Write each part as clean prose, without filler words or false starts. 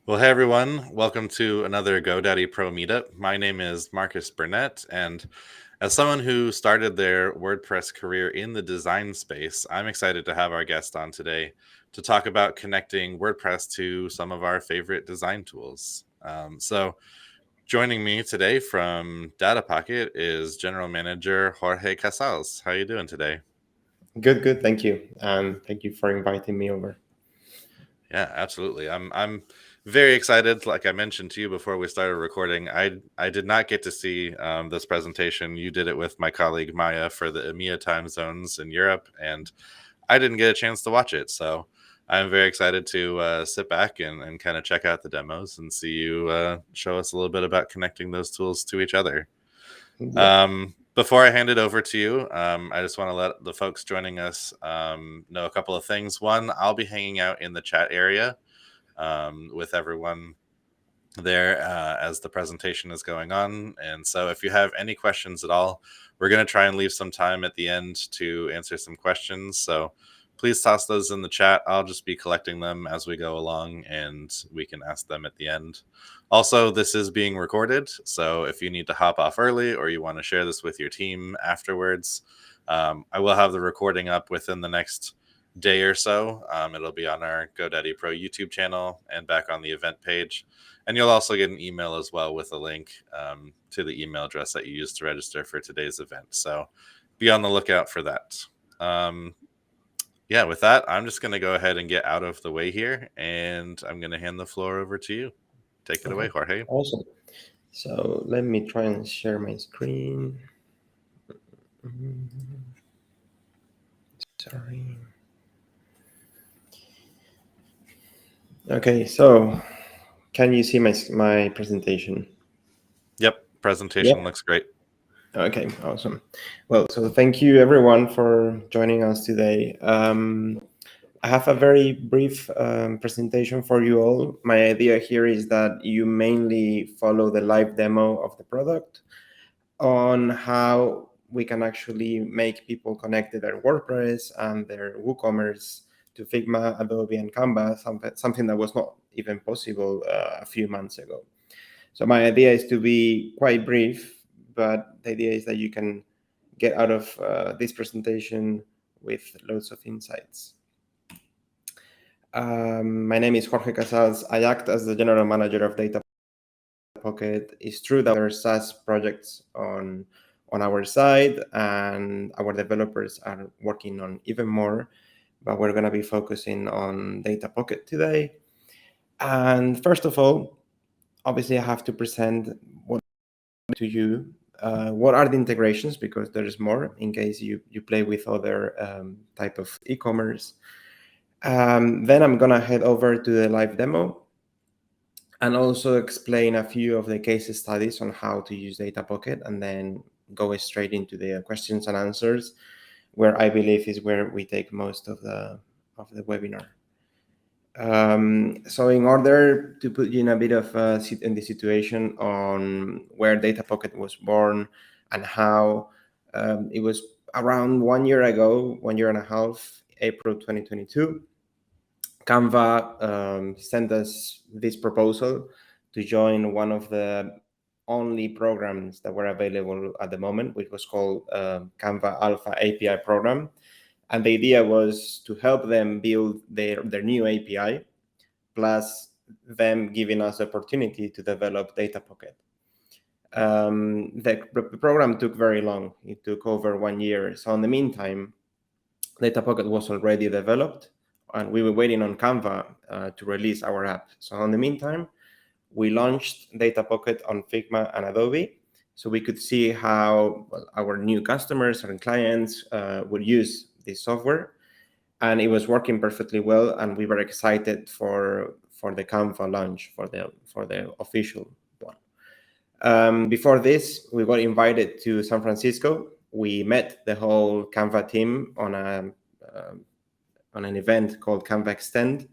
Well, hey everyone, welcome to another GoDaddy Pro meetup. My name is Marcus Burnett, and as someone who started their WordPress career in the design space, I'm excited to have our guest on today to talk about connecting WordPress to some of our favorite design tools. So, joining me today from DataPocket is General Manager Jorge Casals. How are you doing today? Good. Thank you. And thank you for inviting me over. Yeah, absolutely. I'm very excited. Like I mentioned to you before we started recording, I did not get to see this presentation. You did it with my colleague Maya for the EMEA time zones in Europe, and I didn't get a chance to watch it. So I'm very excited to sit back and kind of check out the demos and see you show us a little bit about connecting those tools to each other. Yeah. Before I hand it over to you, I just want to let the folks joining us know a couple of things. One, I'll be hanging out in the chat area with everyone there as the presentation is going on. And so if you have any questions at all, we're going to try and leave some time at the end to answer some questions. So please toss those in the chat. I'll just be collecting them as we go along and we can ask them at the end. Also, this is being recorded. So if you need to hop off early or you want to share this with your team afterwards, I will have the recording up within the next day or so. It'll be on our GoDaddy Pro YouTube channel and back on the event page. And you'll also get an email as well with a link to the email address that you used to register for today's event. So be on the lookout for that. Yeah, with that, I'm just going to go ahead and get out of the way here, and I'm going to hand the floor over to you. Take it away, Jorge. Awesome. So let me try and share my screen. Sorry. Okay, so can you see my presentation? Yep, presentation looks great. Okay, awesome. Well, so thank you everyone for joining us today. I have a very brief presentation for you all. My idea here is that you mainly follow the live demo of the product on how we can actually make people connect to their WordPress and their WooCommerce to Figma, Adobe, and Canva, something that was not even possible a few months ago. So my idea is to be quite brief, but the idea is that you can get out of this presentation with loads of insights. My name is Jorge Casals. I act as the general manager of DataPocket. It's true that there are SaaS projects on our side, and our developers are working on even more, but we're going to be focusing on DataPocket today. And first of all, obviously, I have to present what to you. What are the integrations? Because there's more in case you play with other type of e-commerce. Then I'm gonna head over to the live demo and also explain a few of the case studies on how to use DataPocket, and then go straight into the questions and answers, where I believe is where we take most of the webinar. So in order to put you in a bit of in the situation on where DataPocket was born and how it was around 1 year ago, 1 year and a half, April 2022, Canva sent us this proposal to join one of the only programs that were available at the moment, which was called Canva Alpha API program. And the idea was to help them build their new API, plus them giving us the opportunity to develop DataPocket. The program took very long. It took over 1 year. So in the meantime, DataPocket was already developed, and we were waiting on Canva to release our app. So in the meantime, we launched DataPocket on Figma and Adobe, so we could see how our new customers and clients would use this software, and it was working perfectly well. And we were excited for the Canva launch, for the official one. Before this, we got invited to San Francisco. We met the whole Canva team on an event called Canva Extend,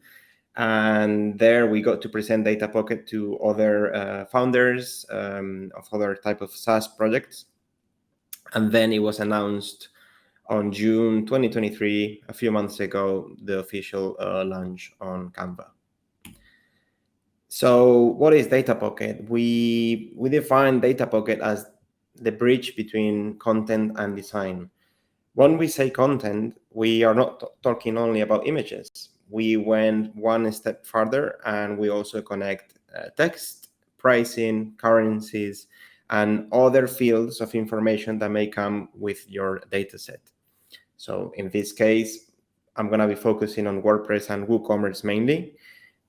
and there we got to present DataPocket to other founders of other type of SaaS projects. And then it was announced on June 2023, a few months ago, the official launch on Canva. So what is DataPocket? We define DataPocket as the bridge between content and design. When we say content, we are not talking only about images. We went one step further and we also connect text, pricing, currencies, and other fields of information that may come with your dataset. So in this case, I'm going to be focusing on WordPress and WooCommerce mainly.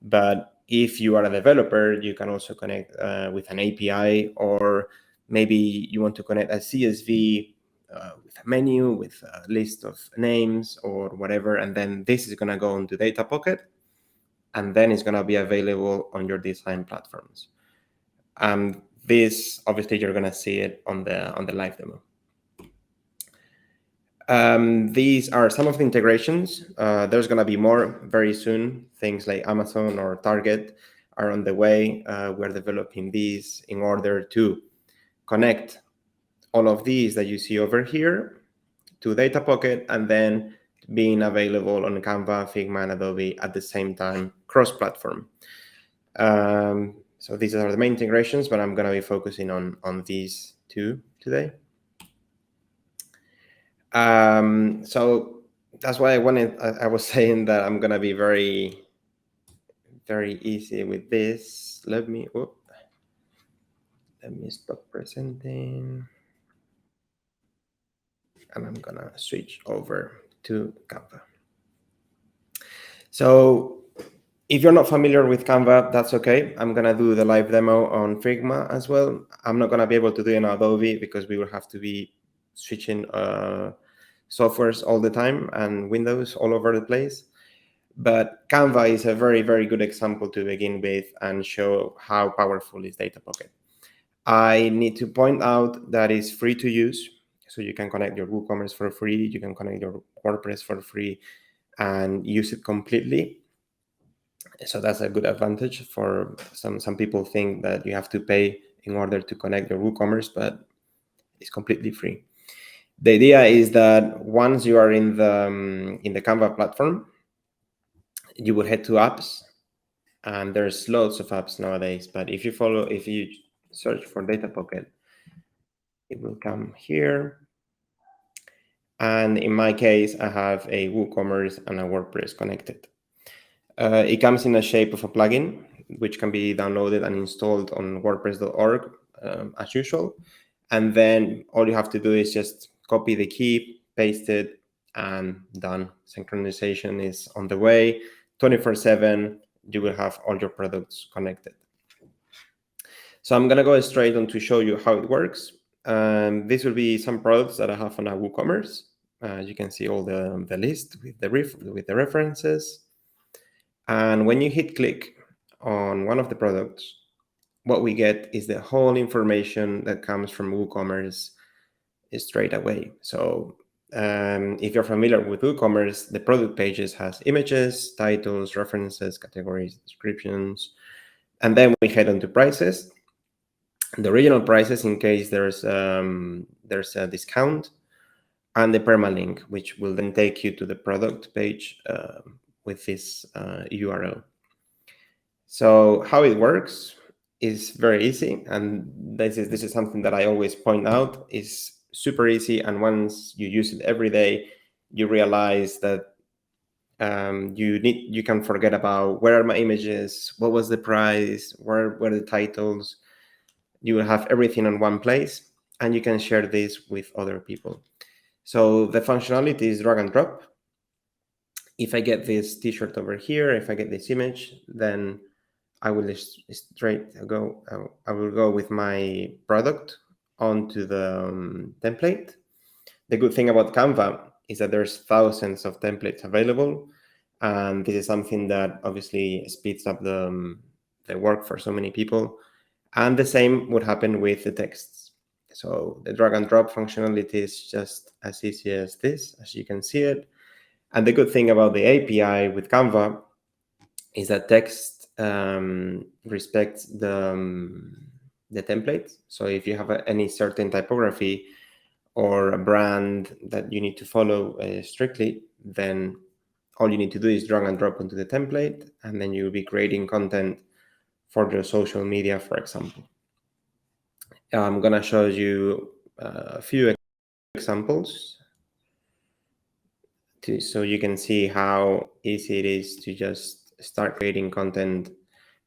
But if you are a developer, you can also connect with an API, or maybe you want to connect a CSV with a menu, with a list of names or whatever. And then this is going to go into DataPocket, and then it's going to be available on your design platforms. This, obviously, you're going to see it on the live demo. These are some of the integrations. There's going to be more very soon. Things like Amazon or Target are on the way. We're developing these in order to connect all of these that you see over here to DataPocket, and then being available on Canva, Figma, and Adobe at the same time, cross-platform. So these are the main integrations, but I'm going to be focusing on these two today. So that's why I was saying that I'm going to be very, very easy with this. Let me stop presenting. And I'm going to switch over to Canva. So if you're not familiar with Canva, that's okay. I'm going to do the live demo on Figma as well. I'm not going to be able to do it in Adobe because we will have to be switching softwares all the time and windows all over the place. But Canva is a very, very good example to begin with and show how powerful is DataPocket. I need to point out that it's free to use. So you can connect your WooCommerce for free. You can connect your WordPress for free and use it completely. So that's a good advantage. For some people think that you have to pay in order to connect your WooCommerce, but it's completely free. The idea is that once you are in the Canva platform, you will head to apps, and there's lots of apps nowadays. But if you search for DataPocket, it will come here. And in my case, I have a WooCommerce and a WordPress connected. It comes in the shape of a plugin, which can be downloaded and installed on WordPress.org as usual. And then all you have to do is just copy the key, paste it, and done. Synchronization is on the way. 24/7, you will have all your products connected. So I'm going to go straight on to show you how it works. This will be some products that I have on our WooCommerce. You can see all the list with the references. And when you hit click on one of the products, what we get is the whole information that comes from WooCommerce straight away. So if you're familiar with WooCommerce, the product pages has images, titles, references, categories, descriptions, and then we head on to prices. The original prices in case there's a discount, and the permalink, which will then take you to the product page with this URL. So how it works is very easy, and this is something that I always point out is super easy. And once you use it every day, you realize that you can forget about where are my images, what was the price, where were the titles. You will have everything on one place, and you can share this with other people. So the functionality is drag and drop. If I get this t-shirt over here, if I get this image, then I will I will go with my product onto the template. The good thing about Canva is that there's thousands of templates available, and this is something that obviously speeds up the work for so many people. And the same would happen with the texts. So the drag and drop functionality is just as easy as this, as you can see it. And the good thing about the API with Canva is that text respects the template. So if you have any certain typography or a brand that you need to follow strictly, then all you need to do is drag and drop into the template, and then you'll be creating content for your social media, for example. I'm gonna show you a few examples so you can see how easy it is to just start creating content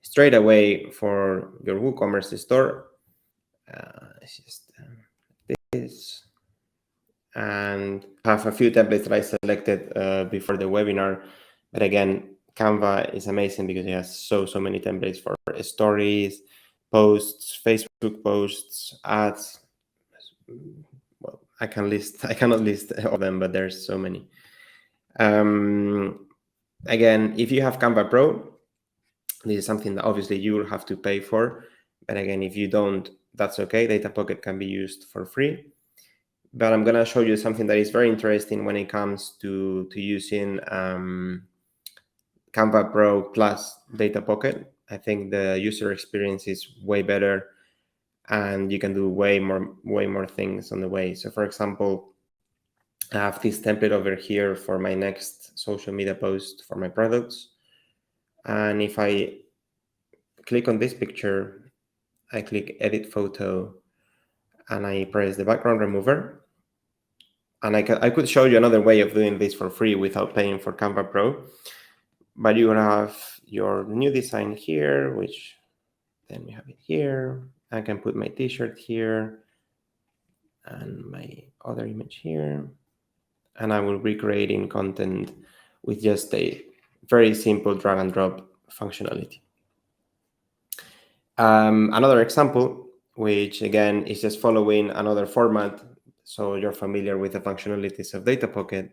straight away for your WooCommerce store. It's just this, and have a few templates that I selected before the webinar. But again, Canva is amazing because it has so many templates for stories, posts, Facebook posts, ads. Well, I cannot list all of them, but there's so many. Again, if you have Canva Pro, this is something that obviously you will have to pay for. But again, if you don't, that's okay. DataPocket can be used for free. But I'm going to show you something that is very interesting when it comes to using Canva Pro plus DataPocket. I think the user experience is way better, and you can do way more things on the way. So for example, I have this template over here for my next social media post for my products. And if I click on this picture, I click edit photo, and I press the background remover. And I could show you another way of doing this for free without paying for Canva Pro. But you have your new design here, which then we have it here. I can put my t-shirt here and my other image here. And I will be creating content with just a very simple drag and drop functionality. Another example, which again is just following another format, so you're familiar with the functionalities of DataPocket,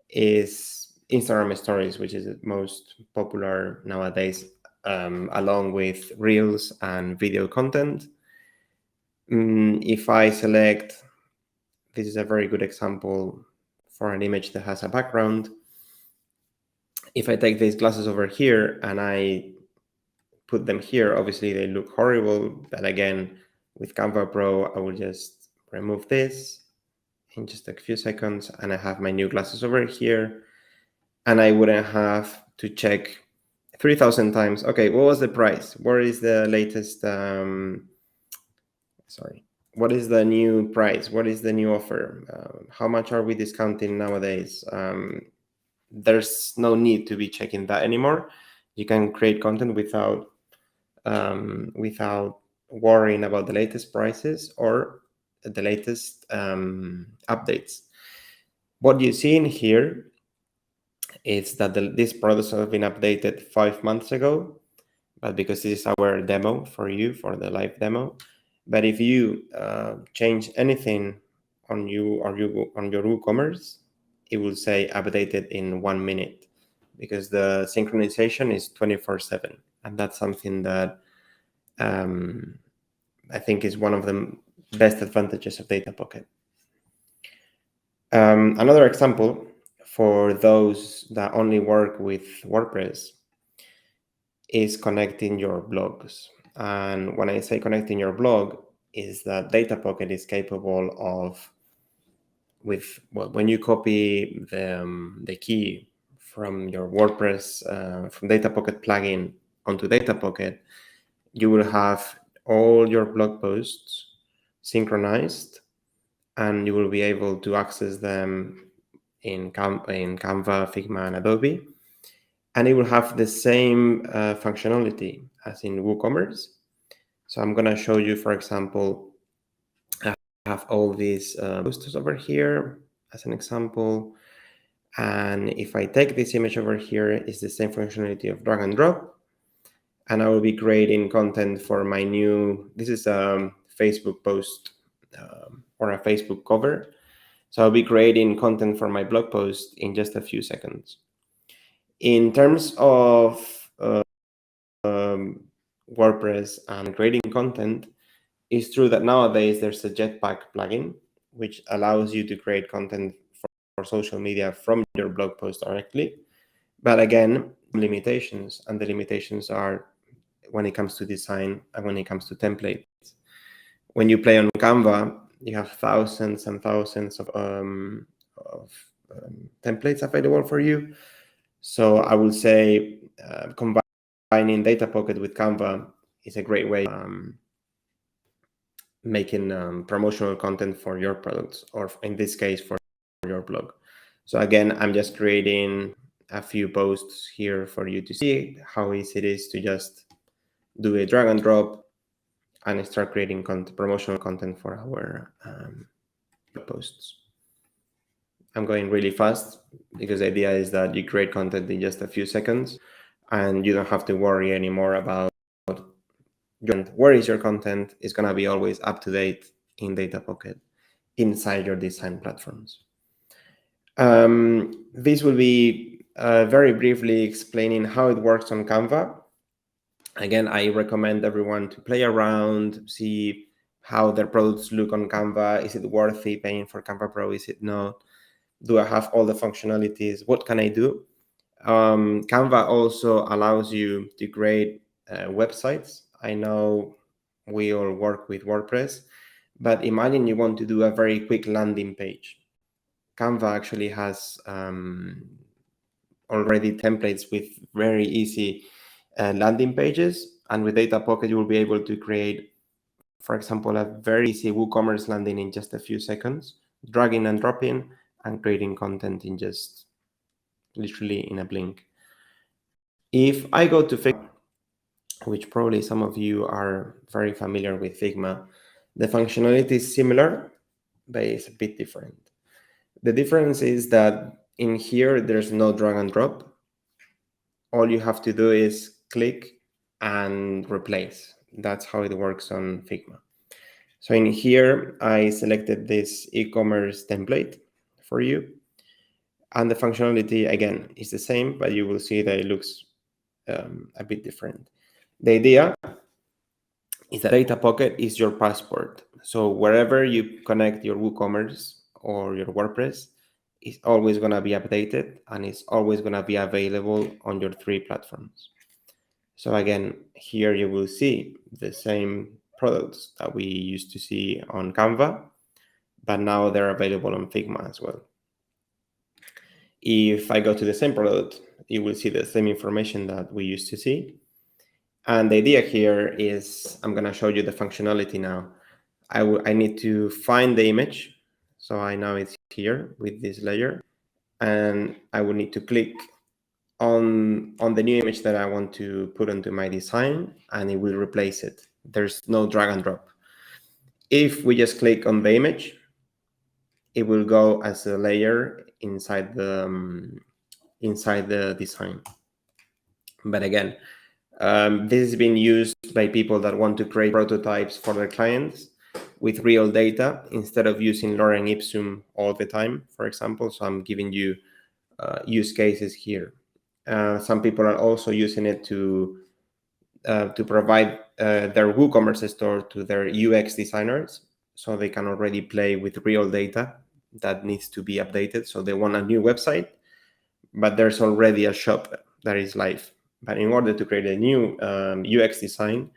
is Instagram stories, which is the most popular nowadays, along with Reels and video content. If I select, this is a very good example for an image that has a background. If I take these glasses over here and I put them here, obviously they look horrible. But again, with Canva Pro, I will just remove this in just a few seconds, and I have my new glasses over here, and I wouldn't have to check 3,000 times. Okay, what was the price? Where is the latest? What is the new price? What is the new offer? How much are we discounting nowadays? There's no need to be checking that anymore. You can create content without worrying about the latest prices or the latest updates. What you see in here is that these products have been updated 5 months ago, but because this is our demo for you, for the live demo. But if you change anything on your WooCommerce, it will say updated in 1 minute, because the synchronization is 24/7, and that's something that I think is one of the best advantages of DataPocket. Another example for those that only work with WordPress is connecting your blogs. And when I say connecting your blog, is that DataPocket is capable of, when you copy the key from your WordPress, from DataPocket plugin onto DataPocket, you will have all your blog posts synchronized, and you will be able to access them in Canva, Figma, and Adobe. And it will have the same functionality as in WooCommerce. So I'm going to show you, for example, I have all these posters over here as an example. And if I take this image over here, it's the same functionality of drag and drop. And I will be creating content for my new, this is a Facebook post or a Facebook cover. So I'll be creating content for my blog post in just a few seconds. In terms of WordPress and creating content, it's true that nowadays there's a Jetpack plugin, which allows you to create content for social media from your blog post directly. But again, limitations, and the limitations are when it comes to design and when it comes to templates. When you play on Canva, you have thousands and thousands of templates available for you. So I will say combine combining DataPocket with Canva is a great way making promotional content for your products, or in this case for your blog. So again, I'm just creating a few posts here for you to see how easy it is to just do a drag and drop and start creating promotional content for our posts. I'm going really fast because the idea is that you create content in just a few seconds and you don't have to worry anymore about where is your content. It's going to be always up to date in DataPocket inside your design platforms. This will be very briefly explaining how it works on Canva. Again, I recommend everyone to play around, see how their products look on Canva. Is it worthy paying for Canva Pro? Is it not? Do I have all the functionalities? What can I do? Canva also allows you to create websites. I know we all work with WordPress, but imagine you want to do a very quick landing page. Canva actually has already templates with very easy landing pages. And with DataPocket, you will be able to create, for example, a very easy WooCommerce landing in just a few seconds, dragging and dropping and creating content in just literally in a blink. If I go to Figma, which probably some of you are very familiar with Figma, the functionality is similar, but it's a bit different. The difference is that in here, there's no drag and drop. All you have to do is click and replace. That's how it works on Figma. So in here, I selected this e-commerce template for you. And the functionality, again, is the same, but you will see that it looks a bit different. The idea is that DataPocket is your passport. So wherever you connect your WooCommerce or your WordPress, it's always going to be updated and it's always going to be available on your 3 platforms. So again, here you will see the same products that we used to see on Canva, but now they're available on Figma as well. If I go to the same product, you will see the same information that we used to see. And the idea here is I'm going to show you the functionality now. I need to find the image. So I know it's here with this layer. And I will need to click on the new image that I want to put onto my design, and it will replace it. There's no drag and drop. If we just click on the image, it will go as a layer inside the design. But again, this is being used by people that want to create prototypes for their clients with real data instead of using lorem ipsum all the time, for example. So I'm giving you use cases here. Some people are also using it to provide their WooCommerce store to their UX designers, so they can already play with real data that needs to be updated. So they want a new website, but there's already a shop that is live. But in order to create a new UX design,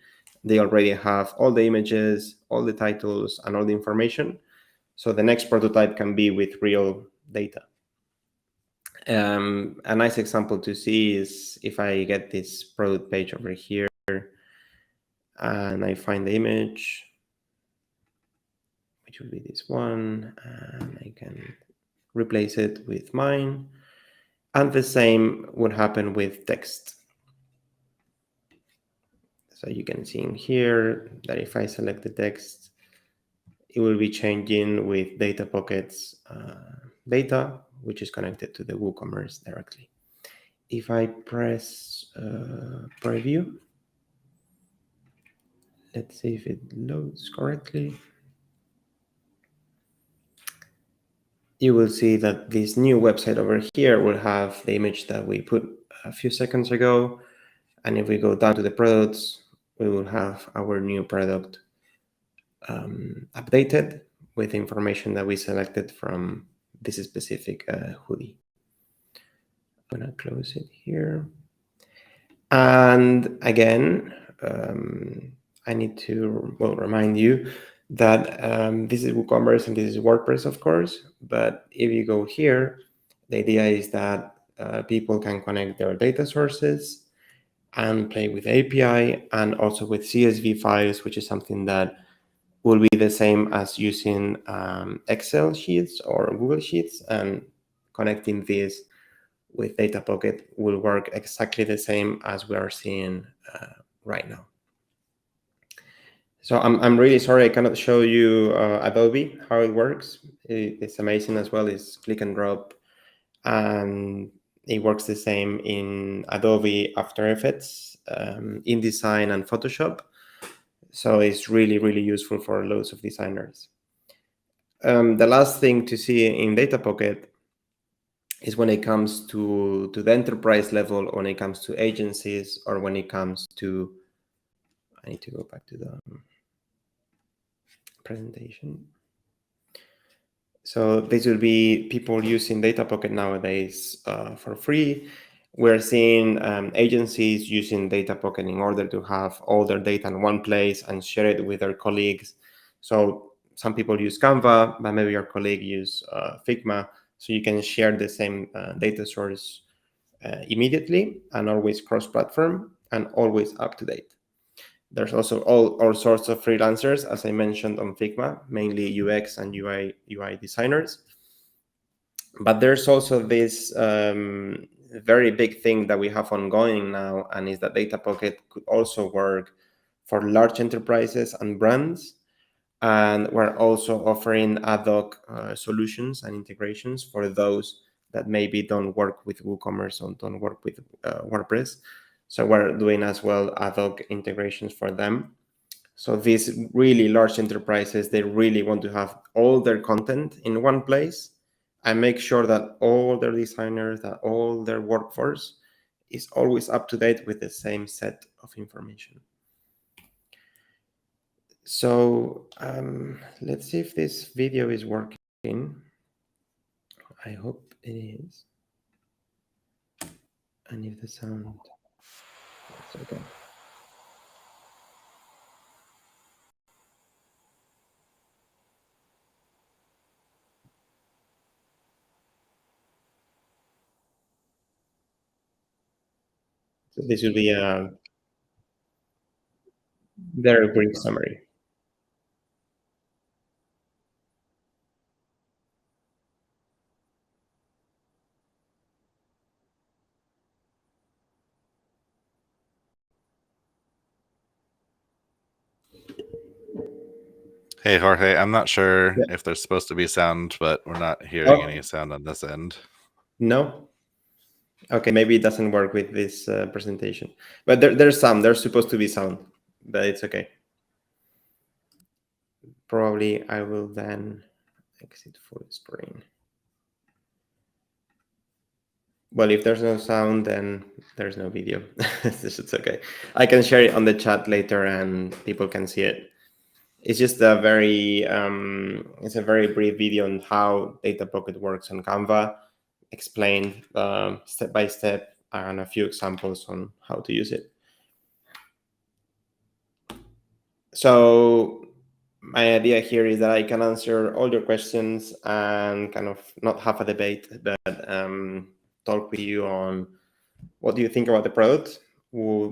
they already have all the images, all the titles, and all the information. So the next prototype can be with real data. A nice example to see is if I get this product page over here and I find the image, which will be this one, and I can replace it with mine. And the same would happen with text. So you can see in here that if I select the text, it will be changing with DataPocket's data, which is connected to the WooCommerce directly. If I press preview, let's see if it loads correctly. You will see that this new website over here will have the image that we put a few seconds ago. And if we go down to the products, we will have our new product updated with information that we selected from this specific hoodie. I'm going to close it here. And again, I need to remind you that this is WooCommerce and this is WordPress, of course. But if you go here, the idea is that people can connect their data sources and play with API and also with CSV files, which is something that will be the same as using Excel sheets or Google Sheets, and connecting this with DataPocket will work exactly the same as we are seeing right now. So I'm really sorry I cannot show you Adobe, how it works. It's amazing as well. It's click and drop, and it works the same in Adobe After Effects, InDesign, and Photoshop. So it's really, really useful for loads of designers. The last thing to see in DataPocket is when it comes to the enterprise level, when it comes to agencies, or when it comes to, I need to go back to the presentation. So this will be people using DataPocket nowadays for free. We're seeing agencies using DataPocket in order to have all their data in one place and share it with their colleagues. So some people use Canva, but maybe your colleague use Figma. So you can share the same data source immediately and always cross-platform and always up to date. There's also all sorts of freelancers, as I mentioned, on Figma, mainly UX and UI designers. But there's also this very big thing that we have ongoing now, and is that DataPocket could also work for large enterprises and brands. And we're also offering ad hoc solutions and integrations for those that maybe don't work with WooCommerce or don't work with WordPress. So we're doing as well ad hoc integrations for them. So these really large enterprises, they really want to have all their content in one place and make sure that all their designers, that all their workforce is always up to date with the same set of information. So let's see if this video is working. I hope it is. And if the sound, it's okay. So this will be a very brief summary. Hey, Jorge, I'm not sure if there's supposed to be sound, but we're not hearing any sound on this end. No? Okay, maybe it doesn't work with this presentation. But there's supposed to be sound, but it's okay. Probably I will then exit full screen. Well, if there's no sound, then there's no video. It's okay. I can share it on the chat later and people can see it. It's just a very brief video on how DataPocket works on Canva, explained step by step, and a few examples on how to use it. So my idea here is that I can answer all your questions and kind of not have a debate, but talk with you on what do you think about the product.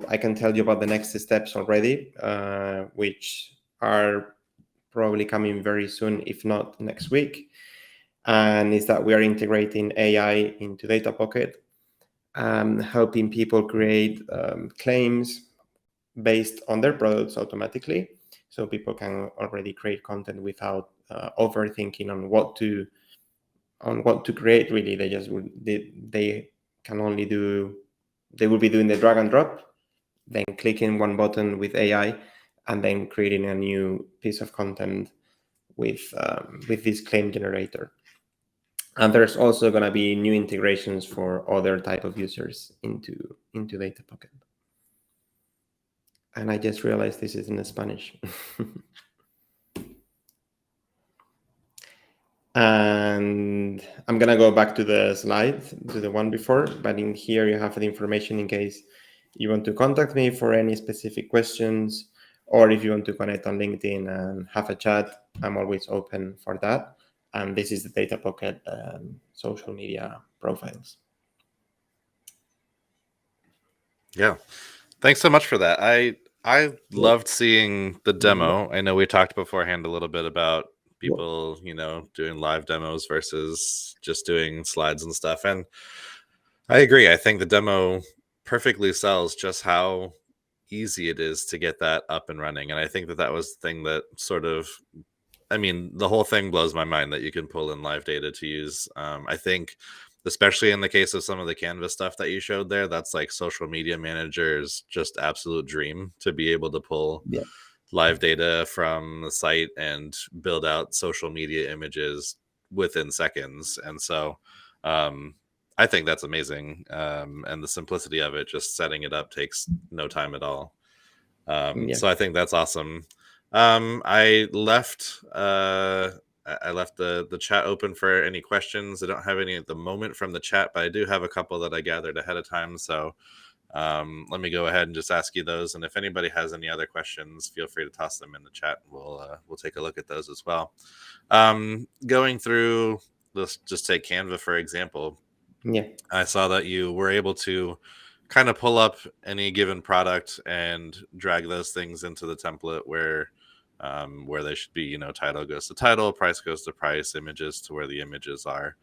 I can tell you about the next steps already, which are probably coming very soon, if not next week. And is that we are integrating AI into DataPocket, helping people create claims based on their products automatically. So people can already create content without overthinking on what to create. Really, they can only do. They will be doing the drag and drop, then clicking one button with AI, and then creating a new piece of content with this claim generator. And there's also going to be new integrations for other type of users into DataPocket. And I just realized this is in Spanish. And I'm going to go back to the slide, to the one before, but in here you have the information in case you want to contact me for any specific questions, or if you want to connect on LinkedIn and have a chat, I'm always open for that. And this is the DataPocket social media profiles. Yeah. Thanks so much for that. I loved seeing the demo. I know we talked beforehand a little bit about people, doing live demos versus just doing slides and stuff. And I agree. I think the demo perfectly sells just how easy it is to get that up and running. And I think that was the thing that the whole thing blows my mind that you can pull in live data to use. I think, especially in the case of some of the Canva stuff that you showed there, that's like social media managers' just absolute dream to be able to pull Yeah. live data from the site and build out social media images within seconds. And so I think that's amazing. And the simplicity of it, just setting it up, takes no time at all. So I think that's awesome. I left the chat open for any questions. I don't have any at the moment from the chat, but I do have a couple that I gathered ahead of time. So let me go ahead and just ask you those. And if anybody has any other questions, feel free to toss them in the chat. We'll take a look at those as well. Going through, let's just take Canva for example. Yeah. I saw that you were able to kind of pull up any given product and drag those things into the template where they should be. Title goes to title, price goes to price, images to where the images are.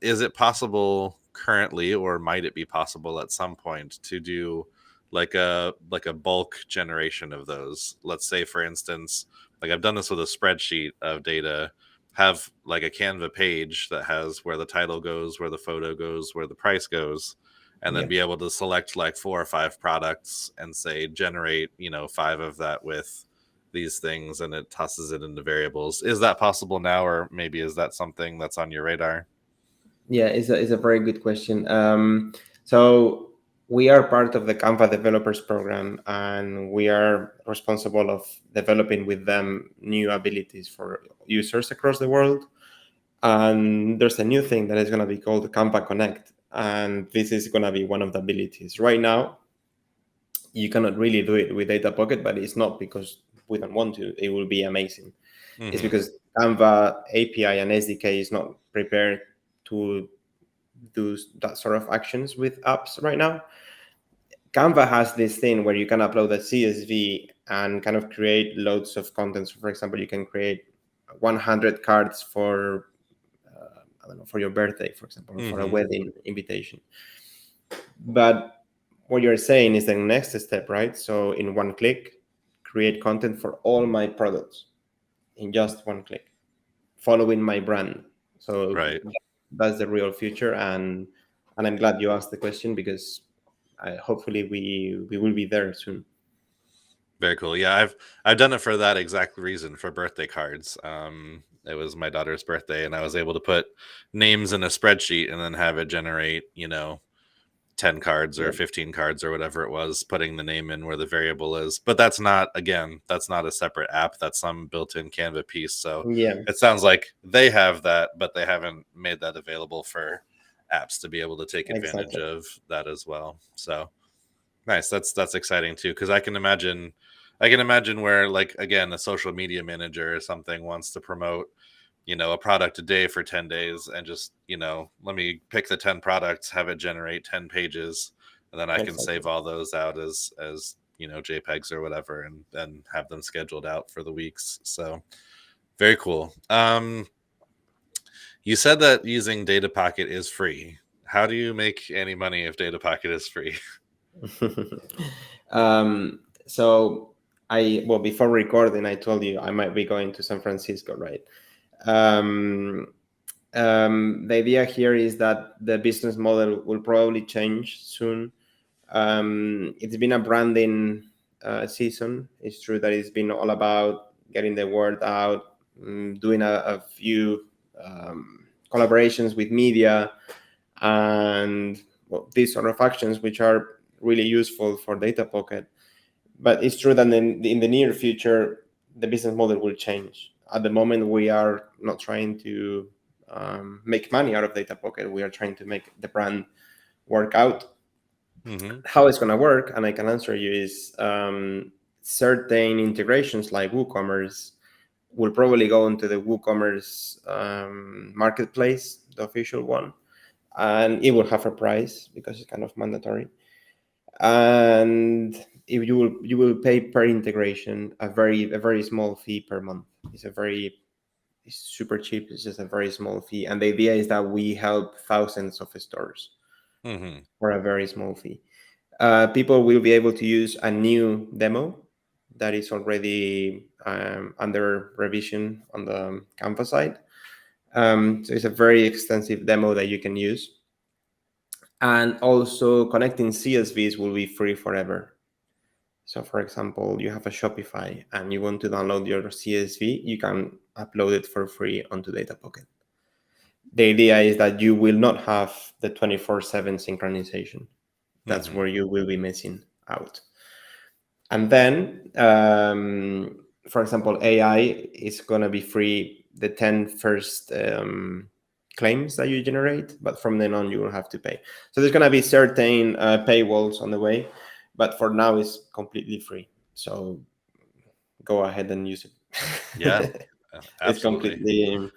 Is it possible currently, or might it be possible at some point, to do like a bulk generation of those? Let's say, for instance, like I've done this with a spreadsheet of data, have like a Canva page that has where the title goes, where the photo goes, where the price goes, and then be able to select like 4 or 5 products and say generate 5 of that with these things, and it tosses it into variables. Is that possible now, or maybe is that something that's on your radar? Yeah, it's a very good question. So we are part of the Canva developers program, and we are responsible of developing with them new abilities for users across the world. And there's a new thing that is going to be called Canva Connect, and this is going to be one of the abilities. Right now, you cannot really do it with DataPocket, but it's not because we don't want to. It will be amazing. Mm-hmm. It's because Canva API and SDK is not prepared to do that sort of actions with apps right now. Canva has this thing where you can upload a CSV and kind of create loads of content. So, for example, you can create 100 cards for, I don't know, for your birthday, for example, or for a wedding invitation. But what you're saying is the next step, right? So in one click, create content for all my products in just one click, following my brand. So right. That's the real future, and I'm glad you asked the question, because hopefully we will be there soon. Very cool. Yeah, I've done it for that exact reason, for birthday cards. It was my daughter's birthday, and I was able to put names in a spreadsheet and then have it generate 10 cards or 15 cards or whatever it was, putting the name in where the variable is. But that's not a separate app. That's some built-in Canva piece. So it sounds like they have that, but they haven't made that available for apps to be able to take advantage of that as well. So nice. That's exciting too, because I can imagine where, like, again, a social media manager or something wants to promote a product a day for 10 days, and just let me pick the 10 products, have it generate 10 pages, and then I can save all those out as JPEGs or whatever, and then have them scheduled out for the weeks. So very cool. You said that using DataPocket is free. How do you make any money if DataPocket is free? So before recording, I told you I might be going to San Francisco, right? The idea here is that the business model will probably change soon. It's been a branding season. It's true that it's been all about getting the word out, doing a few collaborations with media, and these sort of actions, which are really useful for DataPocket. But it's true that in the near future, the business model will change. At the moment, we are not trying to make money out of DataPocket. We are trying to make the brand work out. How it's going to work, and I can answer you, is certain integrations like WooCommerce will probably go into the WooCommerce marketplace, the official one, and it will have a price because it's kind of mandatory. And if you will pay per integration a very small fee per month. It's super cheap. It's just a very small fee, and the idea is that we help thousands of stores for a very small fee. People will be able to use a new demo that is already under revision on the Canva side. So it's a very extensive demo that you can use. And also connecting CSVs will be free forever. So for example, you have a Shopify and you want to download your CSV, you can upload it for free onto DataPocket. The idea is that you will not have the 24/7 synchronization. That's where you will be missing out. And then, for example, AI is going to be free the 10 first claims that you generate, but from then on, you will have to pay. So there's going to be certain paywalls on the way, but for now, it's completely free. So go ahead and use it. Yeah, It's absolutely.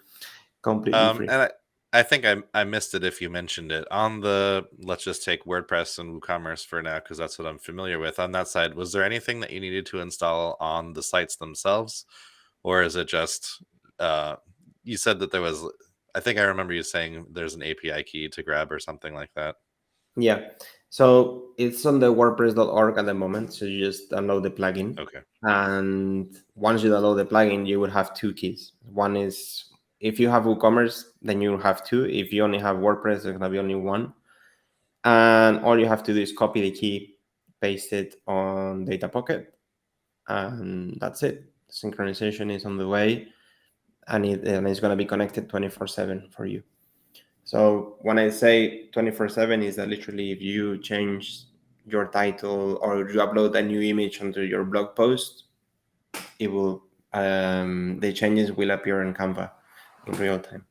completely free. And I think I missed it if you mentioned it on the, let's just take WordPress and WooCommerce for now, because that's what I'm familiar with. On that side, was there anything that you needed to install on the sites themselves, or is it just you said that there was, I think I remember you saying there's an API key to grab or something like that. Yeah. So it's on the WordPress.org at the moment. So you just download the plugin. Okay. And once you download the plugin, you will have two keys. One is if you have WooCommerce, then you have two. If you only have WordPress, there's going to be only one. And all you have to do is copy the key, paste it on DataPocket, and that's it. Synchronization is on the way, and it's going to be connected 24/7 for you. So when I say 24/7 is that literally if you change your title or you upload a new image onto your blog post, it will the changes will appear in Canva in real time.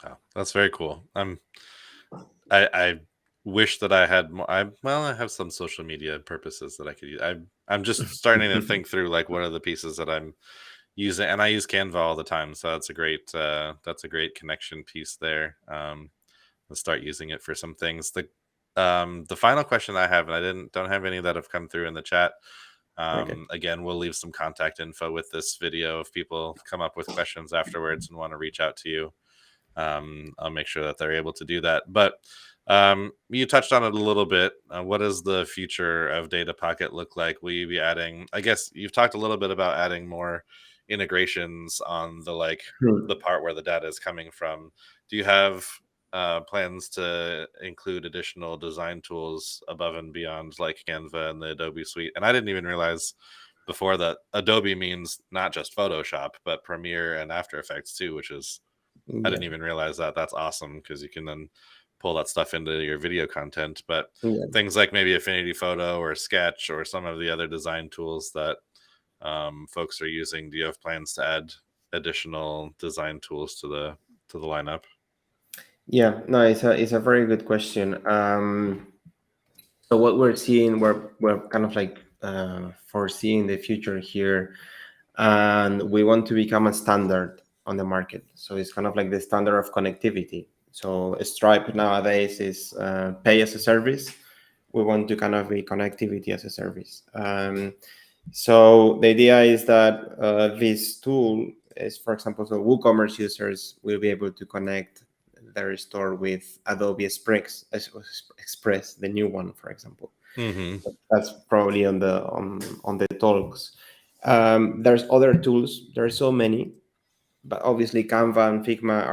Oh, that's very cool. I wish that I had more. I have some social media purposes that I could use. I'm just starting to think through like what are the pieces that I'm using, and I use Canva all the time, so that's a great connection piece there. Let's start using it for some things. The final question I have, and I don't have any that have come through in the chat. Okay. Again, we'll leave some contact info with this video if people come up with questions afterwards and want to reach out to you. I'll make sure that they're able to do that. But you touched on it a little bit. What does the future of DataPocket look like? Will you be adding? I guess you've talked a little bit about adding more integrations on the part where the data is coming from. Do you have plans to include additional design tools above and beyond like Canva and the Adobe suite? And I didn't even realize before that Adobe means not just Photoshop, but Premiere and After Effects too, which is I didn't even realize that. That's awesome because you can then pull that stuff into your video content. But things like maybe Affinity Photo or Sketch or some of the other design tools that folks are using, do you have plans to add additional design tools to the lineup? Yeah, no, it's a very good question. So what we're seeing, we're kind of like foreseeing the future here, and we want to become a standard on the market. So it's kind of like the standard of connectivity. So Stripe nowadays is pay as a service. We want to kind of be connectivity as a service. So the idea is that this tool is, for example, so WooCommerce users will be able to connect their store with Adobe Express, the new one, for example. That's probably on the talks. There's other tools. There are so many, but obviously Canva and Figma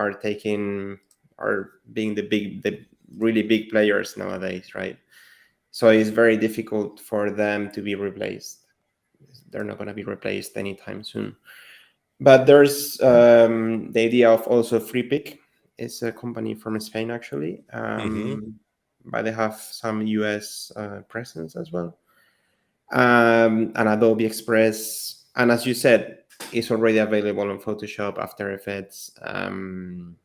are being the really big players nowadays, right? So it's very difficult for them to be replaced. They're not going to be replaced anytime soon. But there's the idea of also FreePick. It's a company from Spain, actually, but they have some US presence as well. And Adobe Express. And as you said, it's already available on Photoshop, After Effects, InDesign.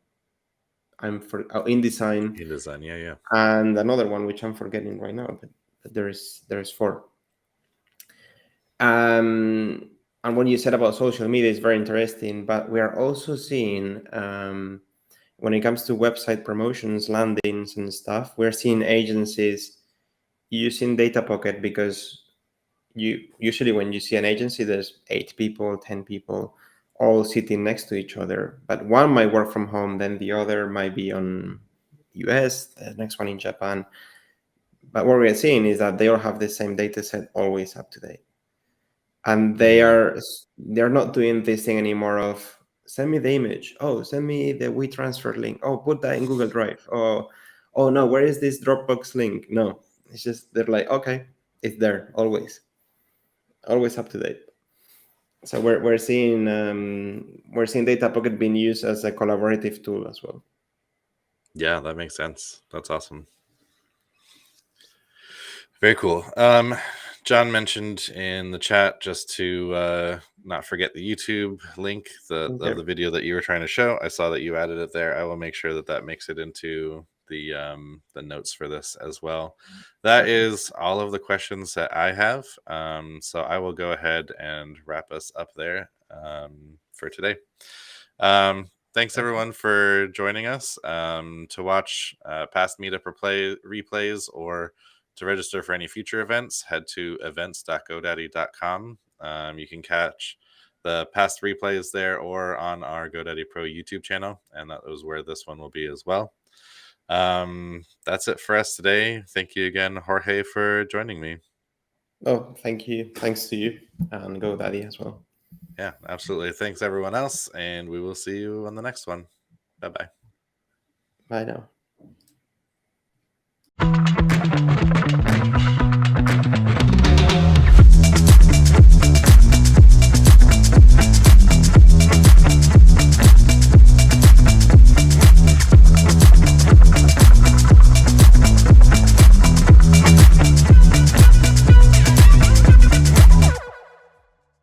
InDesign, yeah. And another one, which I'm forgetting right now, but there's 4. And what you said about social media is very interesting, but we are also seeing when it comes to website promotions, landings and stuff, we're seeing agencies using DataPocket because you usually when you see an agency, there's 8 people, 10 people all sitting next to each other, but one might work from home, then the other might be on US, the next one in Japan. But what we're seeing is that they all have the same data set always up to date. And they're not doing this thing anymore of send me the image. Oh, send me the WeTransfer link. Oh, put that in Google Drive. Oh no, where is this Dropbox link? No, it's just they're like, okay, it's there always up to date. So we're seeing DataPocket being used as a collaborative tool as well. Yeah, that makes sense. That's awesome. Very cool. John mentioned in the chat just to not forget the YouTube link of the video that you were trying to show. I saw that you added it there. I will make sure that makes it into the notes for this as well. That is all of the questions that I have. So I will go ahead and wrap us up there for today. Thanks everyone for joining us. To watch past meetup replays or to register for any future events, head to events.godaddy.com. You can catch the past replays there or on our GoDaddy Pro YouTube channel, and that is where this one will be as well. That's it for us today. Thank you again, Jorge, for joining me. Oh, thank you. Thanks to you and GoDaddy as well. Yeah, absolutely. Thanks everyone else, and we will see you on the next one. Bye-bye. Bye now.